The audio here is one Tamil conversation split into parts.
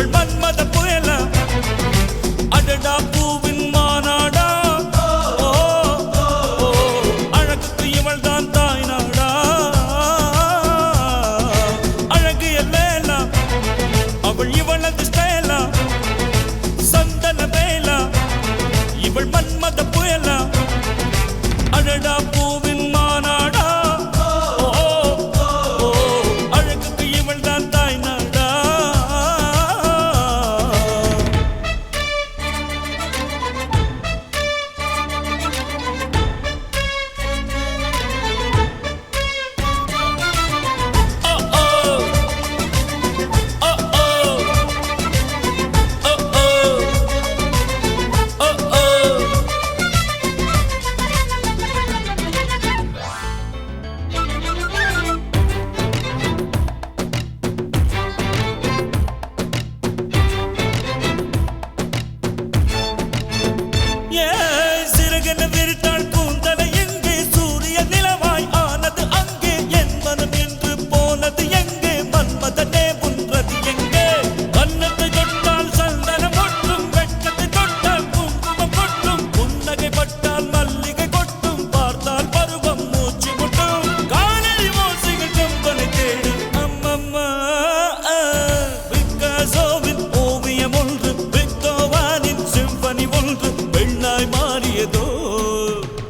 இவள் மன்மத புயலா அடடா பூவின் மாநாடா அழகுக்கு இவள் தான் தாய் நாடா அழகு எல்லேலா அவள் இவளது ஸ்டைலா சந்தன வேலா இவள் மன்மத புயலா அடடா பூவின் மாநாடா அழகுக்கு இவள் தான் தாய் நாடா சிறகென விரித்தாள் கூந்தலை எங்கே சூரிய நிலவாய் ஆனது அங்கே என் மனம் என்று போனது எங்கே மன்மதனே உன்றது எங்கே கன்னத்தை தொட்டால் சந்தனம் கொட்டும் வெட்கத்தை தொட்டால் குங்குமம் கொட்டும் புன்னகை பட்டால் மல்லிகை கொட்டும் பார்த்தால் பருவம் மூச்சு முட்டும் காணொலி ஓசைகள் கம்பனை தேடும் அம்மம்மா பிக்காசோவின் ஓவியம் ஒன்று பெத்தோவனின் சிம்பனி ஒன்று பெண்ணாய் மாறியதோ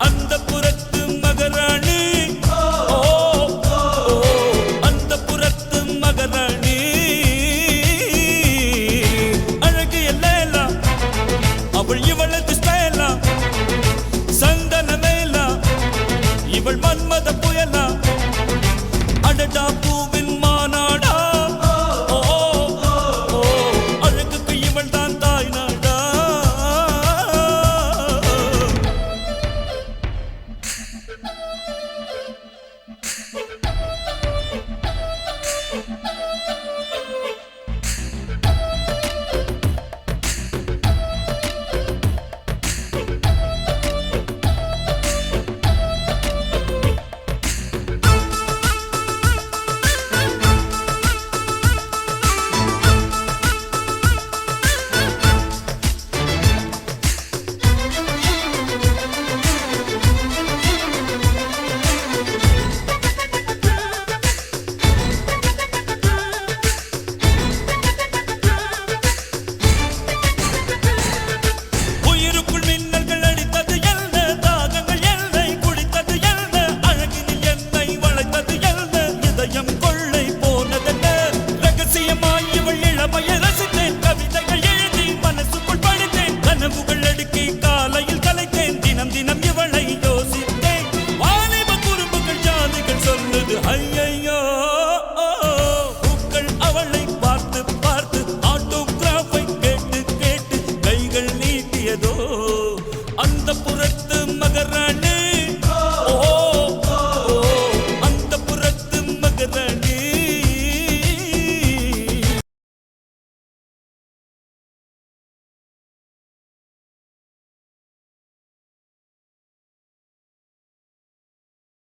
அந்த புறத்து மகராணி அந்த புறத்து மகராணி அழகு எல்லேலா அவள் இவளது ஸ்டைலா சந்தன மேலா இவள் மன்மத புயலா அடடா பூவின் மாநாடா அழகுக்கு இவள் தான் தாய் நாடா உயிருக்குள் மின்னல்கள் அடித்தது என்ன தாகங்கள் என்னை குடித்தது என்ன அழகினில் என்னை வளைத்தது என்ன இதயம் கொள்ளை போனதென்ன ரகசியமாய் இவள் இளமையை ரசித்தேன் கவிதைகள் எழுதி மனசுக்குள் படித்தேன் கனவுகள் அடுக்கி காலையில் கலைத்தேன் தினம் தினம் இவளை யோசித்தேன் வாலிப குறும்புகள் ஜாதிகள் சொல்லுது ஐயையோ பூக்கள் அவளை பார்த்து பார்த்து ஆட்டோகிராஃபை கேட்டு கேட்டு கைகள் நீட்டியதோ அந்த புறத்து மகராணி அந்த புறத்து மகராணி